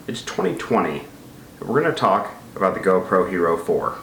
It's 2020, and we're going to talk about the GoPro Hero 4.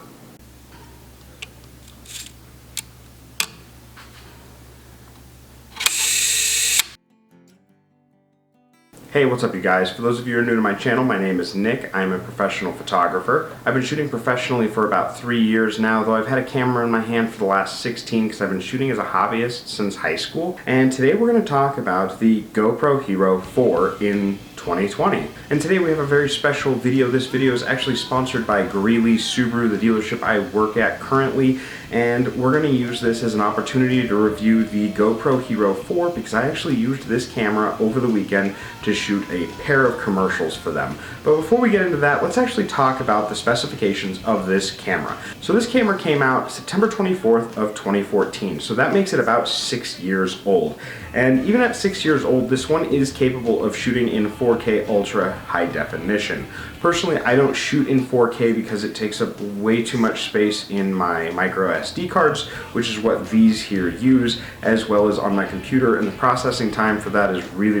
Hey, what's up you guys? For those of you who are new to my channel, my name is Nick. I'm a professional photographer. I've been shooting professionally for about 3 years now, though I've had a camera in my hand for the last 16 because I've been shooting as a hobbyist since high school. And today we're going to talk about the GoPro Hero 4 in 2020. And today we have a very special video. This video is actually sponsored by Greeley Subaru, the dealership I work at currently, and we're going to use this as an opportunity to review the GoPro Hero 4 because I actually used this camera over the weekend to shoot a pair of commercials for them. But before we get into that, let's actually talk about the specifications of this camera. So this camera came out September 24th of 2014, so that makes it about 6 years old. And even at 6 years old, this one is capable of shooting in 4K ultra high definition. Personally, I don't shoot in 4K because it takes up way too much space in my micro SD cards, which is what these here use, as well as on my computer, and the processing time for that is really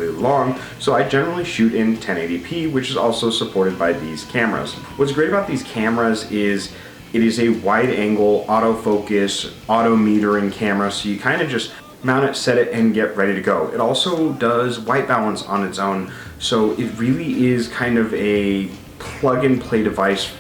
long. So I generally shoot in 1080p, which is also supported by these cameras. What's great about these cameras is it is a wide angle, autofocus, auto metering camera, so you kind of just mount it, set it, and get ready to go. It also does white balance on its own, so it really is kind of a plug-and-play device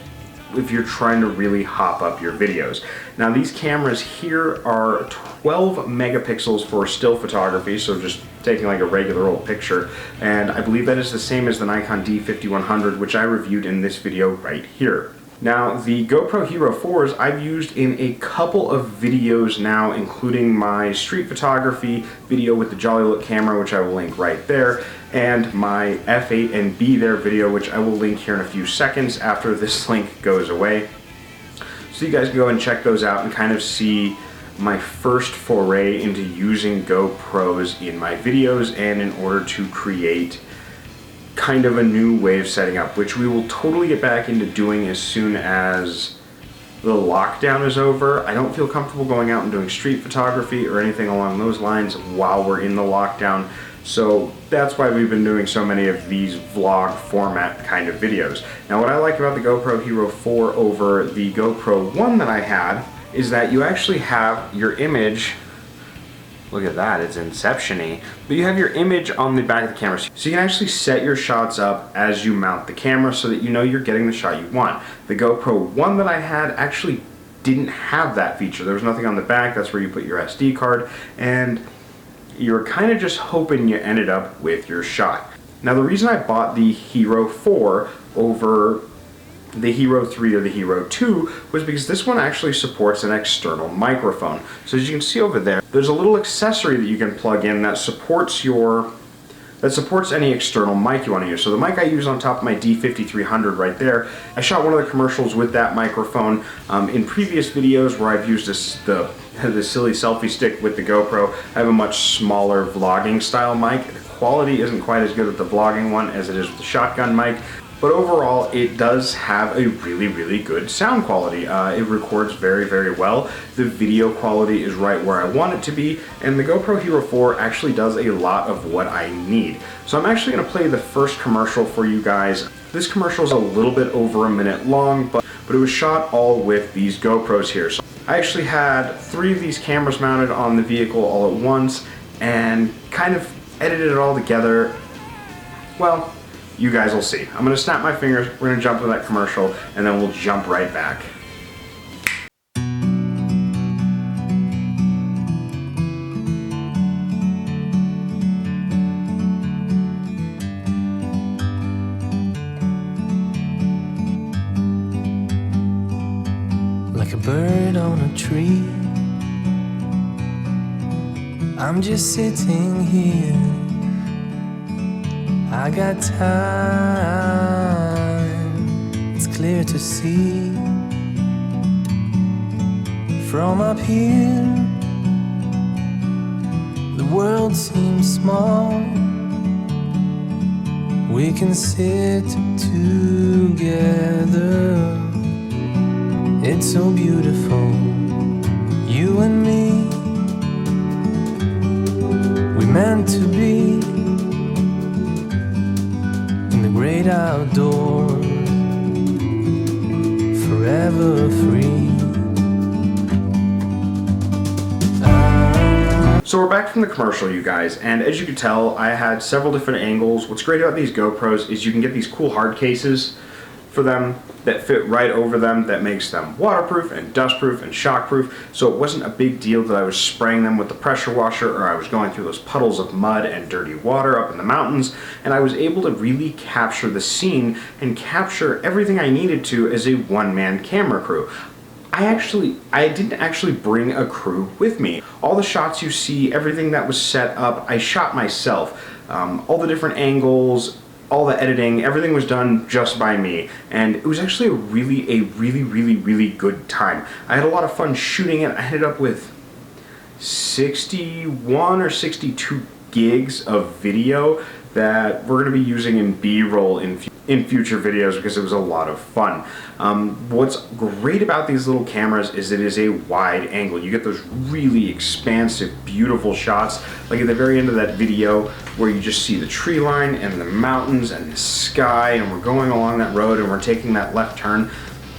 if you're trying to really hop up your videos. Now these cameras here are 12 megapixels for still photography, so just taking like a regular old picture, and I believe that is the same as the Nikon D5100, which I reviewed in this video right here. Now, the GoPro Hero 4s I've used in a couple of videos now, including my street photography video with the Jolly Look camera, which I will link right there, and my F8 and B there video, which I will link here in a few seconds after this link goes away. So you guys can go and check those out and kind of see my first foray into using GoPros in my videos and in order to create kind of a new way of setting up, which we will totally get back into doing as soon as the lockdown is over. I don't feel comfortable going out and doing street photography or anything along those lines while we're in the lockdown, so that's why we've been doing so many of these vlog format kind of videos. Now what I like about the GoPro Hero 4 over the GoPro 1 that I had is that you actually have your image. Look at that, it's Inception-y. But you have your image on the back of the camera. So you can actually set your shots up as you mount the camera so that you know you're getting the shot you want. The GoPro 1 that I had actually didn't have that feature. There was nothing on the back, that's where you put your SD card, and you're kind of just hoping you ended up with your shot. Now the reason I bought the Hero 4 over the Hero 3 or the Hero 2 was because this one actually supports an external microphone. So as you can see over there, there's a little accessory that you can plug in that supports any external mic you want to use. So the mic I use on top of my D5300 right there, I shot one of the commercials with that microphone. In previous videos where I've used the silly selfie stick with the GoPro, I have a much smaller vlogging style mic. The quality isn't quite as good with the vlogging one as it is with the shotgun mic. But overall, it does have a really good sound quality. It records very well. The video quality is right where I want it to be, and the GoPro Hero 4 actually does a lot of what I need. So I'm actually going to play the first commercial for you guys. This commercial is a little bit over a minute long, but it was shot all with these GoPros here. So I actually had 3 of these cameras mounted on the vehicle all at once and kind of edited it all together. Well, you guys will see. I'm going to snap my fingers, we're going to jump into that commercial, and then we'll jump right back. Like a bird on a tree, I'm just sitting here. I got time, it's clear to see. From up here, the world seems small. We can sit together. It's so beautiful, you and me. We meant to be in the great outdoors, forever free. So we're back from the commercial, you guys, and as you can tell, I had several different angles. What's great about these GoPros is you can get these cool hard cases for them that fit right over them, that makes them waterproof and dustproof and shockproof, so it wasn't a big deal that I was spraying them with the pressure washer or I was going through those puddles of mud and dirty water up in the mountains, and I was able to really capture the scene and capture everything I needed to as a one-man camera crew. I didn't actually bring a crew with me. All the shots you see, everything that was set up, I shot myself. All the different angles, all the editing, everything was done just by me. And it was actually a really good time. I had a lot of fun shooting it. I ended up with 61 or 62 gigs of video that we're going to be using in B-roll in future videos because it was a lot of fun. What's great about these little cameras is it is a wide angle. You get those really expansive, beautiful shots, like at the very end of that video where you just see the tree line and the mountains and the sky, and we're going along that road and we're taking that left turn,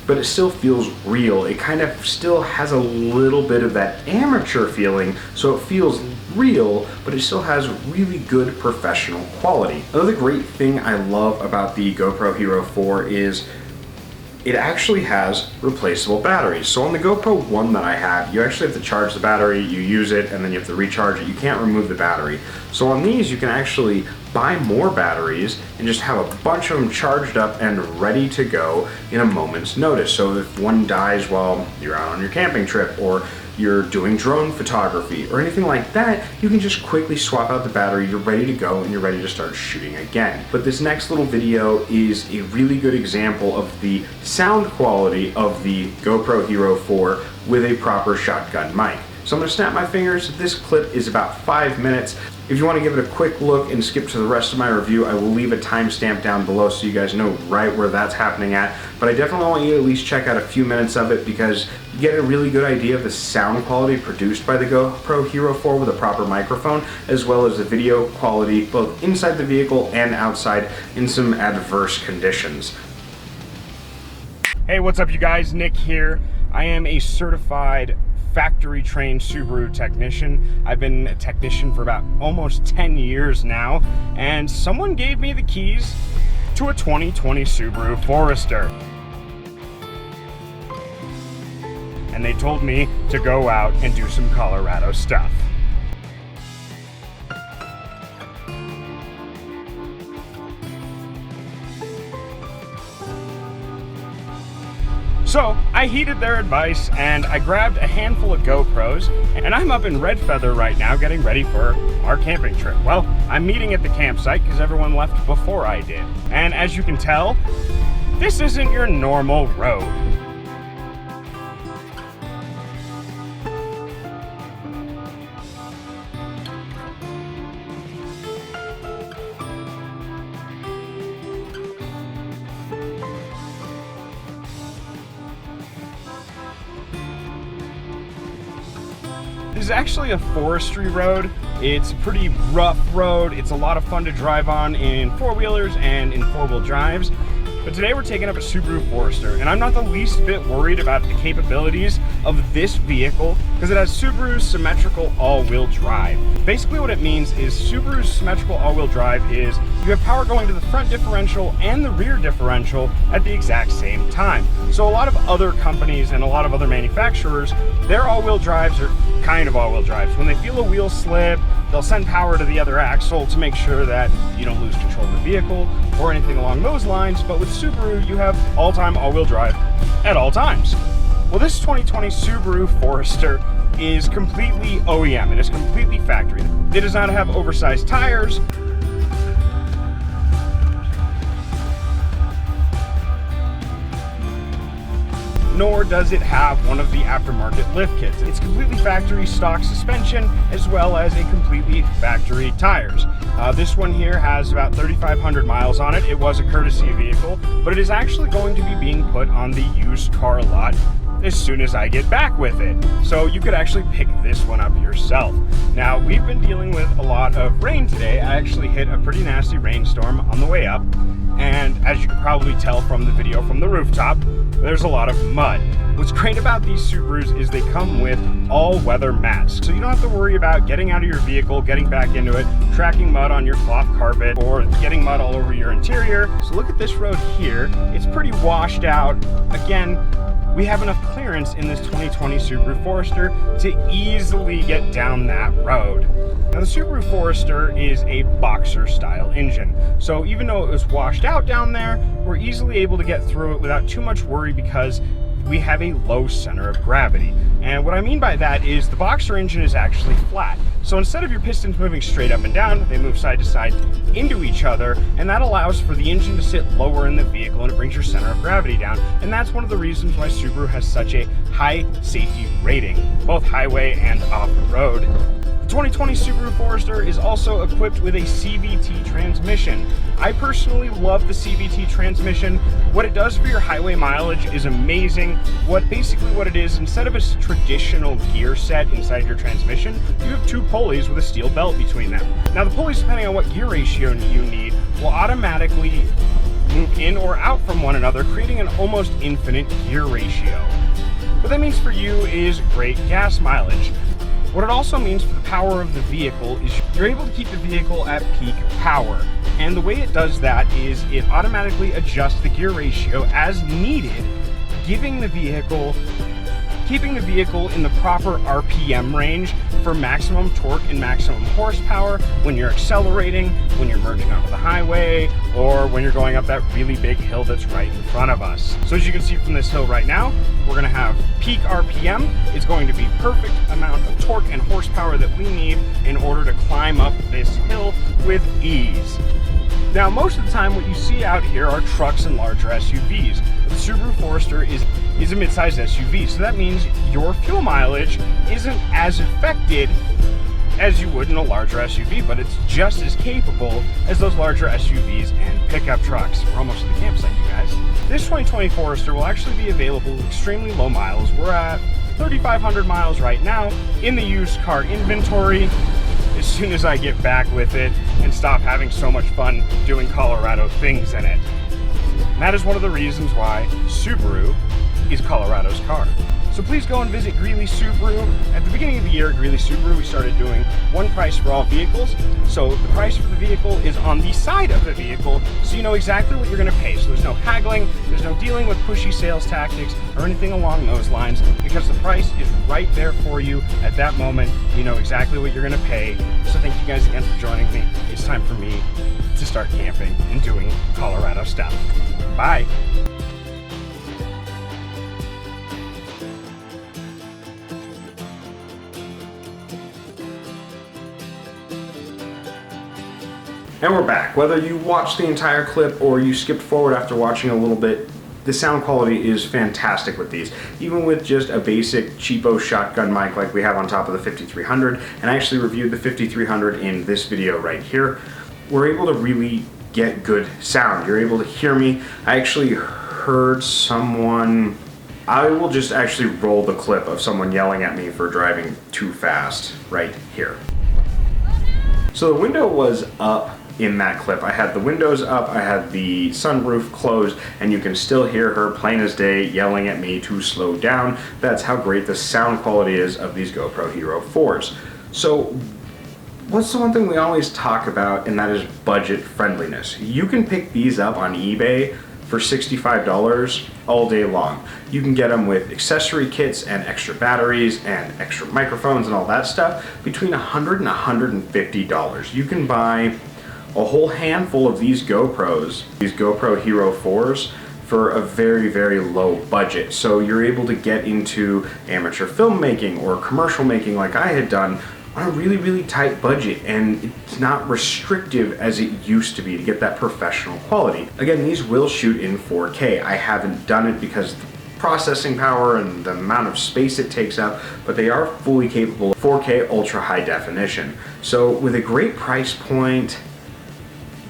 but it still feels real. It kind of still has a little bit of that amateur feeling, so it feels real, but it still has really good professional quality. Another great thing I love about the GoPro Hero 4 is it actually has replaceable batteries. So on the GoPro 1 that I have, you actually have to charge the battery, you use it, and then you have to recharge it. You can't remove the battery. So on these, you can actually buy more batteries and just have a bunch of them charged up and ready to go in a moment's notice. So if one dies while you're out on your camping trip, or you're doing drone photography or anything like that, you can just quickly swap out the battery, you're ready to go, and you're ready to start shooting again. But this next little video is a really good example of the sound quality of the GoPro Hero 4 with a proper shotgun mic. So I'm going to snap my fingers. This clip is about 5 minutes. If you want to give it a quick look and skip to the rest of my review, I will leave a timestamp down below so you guys know right where that's happening at. But I definitely want you to at least check out a few minutes of it because you get a really good idea of the sound quality produced by the GoPro Hero 4 with a proper microphone, as well as the video quality both inside the vehicle and outside in some adverse conditions. Hey, what's up you guys? Nick here. I am a certified factory trained Subaru technician. I've been a technician for about almost 10 years now, and someone gave me the keys to a 2020 Subaru Forester. And they told me to go out and do some Colorado stuff. So I heeded their advice and I grabbed a handful of GoPros, and I'm up in Red Feather right now getting ready for our camping trip. Well, I'm meeting at the campsite because everyone left before I did. And as you can tell, this isn't your normal road. This is actually a forestry road. It's a pretty rough road. It's a lot of fun to drive on in four-wheelers and in four-wheel drives. But today we're taking up a Subaru Forester, and I'm not the least bit worried about the capabilities of this vehicle because it has Subaru's symmetrical all-wheel drive. Basically what it means is Subaru's symmetrical all-wheel drive is you have power going to the front differential and the rear differential at the exact same time. So a lot of other companies and a lot of other manufacturers, their all-wheel drives are kind of all-wheel drives. When they feel a wheel slip, they'll send power to the other axle to make sure that you don't lose control of the vehicle or anything along those lines. But with Subaru, you have all-time all-wheel drive at all times. Well, this 2020 Subaru Forester is completely OEM. It is completely factory. It does not have oversized tires. Nor does it have one of the aftermarket lift kits. It's completely factory stock suspension as well as a completely factory tires. This one here has about 3,500 miles on it. It was a courtesy vehicle, but it is actually going to be being put on the used car lot as soon as I get back with it. So you could actually pick this one up yourself. Now, we've been dealing with a lot of rain today. I actually hit a pretty nasty rainstorm on the way up, and as you can probably tell from the video from the rooftop, there's a lot of mud. What's great about these Subarus is they come with all-weather mats, so you don't have to worry about getting out of your vehicle, getting back into it, tracking mud on your cloth carpet, or getting mud all over your interior. So look at this road here. It's pretty washed out. Again, we have enough clearance in this 2020 Subaru Forester to easily get down that road. Now the Subaru Forester is a boxer style engine, so even though it was washed out down there, we're easily able to get through it without too much worry because we have a low center of gravity. And what I mean by that is the boxer engine is actually flat. So instead of your pistons moving straight up and down, they move side to side into each other, and that allows for the engine to sit lower in the vehicle and it brings your center of gravity down. And that's one of the reasons why Subaru has such a high safety rating, both highway and off-road. The 2020 Subaru Forester is also equipped with a CVT transmission. I personally love the CVT transmission. What it does for your highway mileage is amazing. Basically what it is, instead of a traditional gear set inside your transmission, you have two pulleys with a steel belt between them. Now the pulleys, depending on what gear ratio you need, will automatically move in or out from one another, creating an almost infinite gear ratio. What that means for you is great gas mileage. What it also means for the power of the vehicle is you're able to keep the vehicle at peak power. And the way it does that is it automatically adjusts the gear ratio as needed, keeping the vehicle in the proper RPM range for maximum torque and maximum horsepower when you're accelerating, when you're merging onto the highway, or when you're going up that really big hill that's right in front of us. So as you can see from this hill right now, we're going to have peak RPM. It's going to be perfect amount of torque and horsepower that we need in order to climb up this hill with ease. Now, most of the time what you see out here are trucks and larger SUVs. The Subaru Forester is a mid-sized SUV, so that means your fuel mileage isn't as affected as you would in a larger SUV, but it's just as capable as those larger SUVs and pickup trucks. We're almost at the campsite, you guys. This 2020 Forester will actually be available with extremely low miles. We're at 3,500 miles right now in the used car inventory. As soon as I get back with it and stop having so much fun doing Colorado things in it. And that is one of the reasons why Subaru is Colorado's car. So please go and visit Greeley Subaru. At the beginning of the year at Greeley Subaru, we started doing one price for all vehicles. So the price for the vehicle is on the side of the vehicle, so you know exactly what you're going to pay. So there's no haggling, there's no dealing with pushy sales tactics or anything along those lines, because the price is right there for you at that moment. You know exactly what you're going to pay. So thank you guys again for joining me. It's time for me to start camping and doing Colorado stuff. Bye. And we're back. Whether you watched the entire clip or you skipped forward after watching a little bit, the sound quality is fantastic with these. Even with just a basic cheapo shotgun mic like we have on top of the 5300, and I actually reviewed the 5300 in this video right here, we're able to really get good sound. You're able to hear me. I actually heard someone... I will just actually roll the clip of someone yelling at me for driving too fast right here. So the window was up in that clip. I had the windows up, I had the sunroof closed, and you can still hear her plain as day yelling at me to slow down. That's how great the sound quality is of these Gopro Hero 4s. So what's the one thing we always talk about, and that is budget friendliness. You can pick these up on eBay for $65 all day long. You can get them with accessory kits and extra batteries and extra microphones and all that stuff between $100 and $150. You can buy a whole handful of these GoPros, these GoPro Hero 4s, for a very, very low budget. So you're able to get into amateur filmmaking or commercial making like I had done on a really, really tight budget, and it's not restrictive as it used to be to get that professional quality. Again, these will shoot in 4K. I haven't done it because of the processing power and the amount of space it takes up, but they are fully capable of 4K ultra high definition. So with a great price point,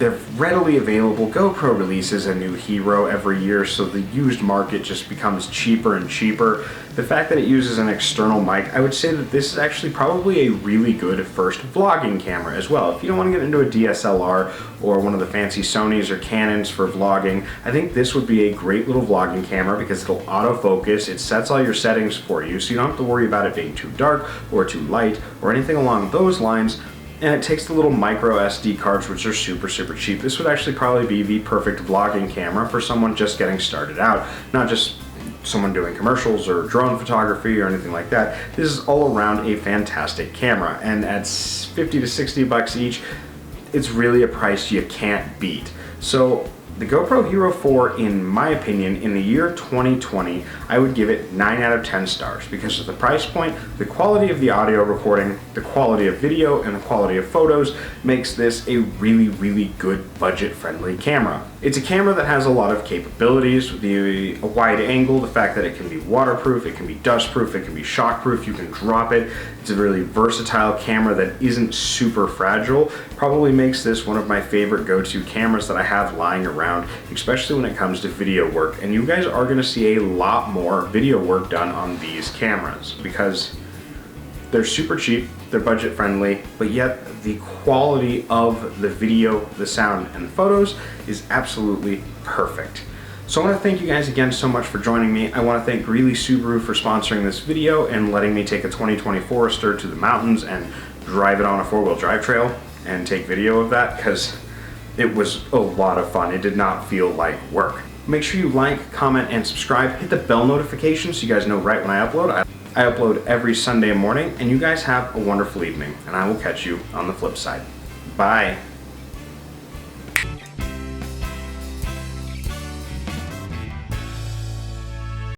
they're readily available. GoPro releases a new Hero every year, so the used market just becomes cheaper and cheaper. The fact that it uses an external mic, I would say that this is actually probably a really good first vlogging camera as well. If you don't want to get into a DSLR or one of the fancy Sonys or Canons for vlogging, I think this would be a great little vlogging camera because it'll autofocus, it sets all your settings for you, so you don't have to worry about it being too dark or too light or anything along those lines. And it takes the little micro SD cards, which are super cheap. This would actually probably be the perfect vlogging camera for someone just getting started out, not just someone doing commercials or drone photography or anything like that. This is all around a fantastic camera, and at 50 to 60 bucks each, it's really a price you can't beat. So the GoPro Hero 4, in my opinion, in the year 2020, I would give it 9 out of 10 stars because of the price point, the quality of the audio recording, the quality of video, and the quality of photos makes this a really good budget-friendly camera. It's a camera that has a lot of capabilities, a wide angle, the fact that it can be waterproof, it can be dustproof, it can be shockproof, you can drop it. It's a really versatile camera that isn't super fragile. Probably makes this one of my favorite go-to cameras that I have lying around, especially when it comes to video work. And you guys are gonna see a lot more video work done on these cameras because they're super cheap, they're budget friendly, but yet the quality of the video, the sound, and the photos is absolutely perfect. So I want to thank you guys again so much for joining me. I want to thank Greeley Subaru for sponsoring this video and letting me take a 2020 Forester to the mountains and drive it on a 4-wheel drive trail and take video of that because it was a lot of fun. It did not feel like work. Make sure you like, comment, and subscribe. Hit the bell notification so you guys know right when I upload. I upload every Sunday morning, and you guys have a wonderful evening, and I will catch you on the flip side. Bye.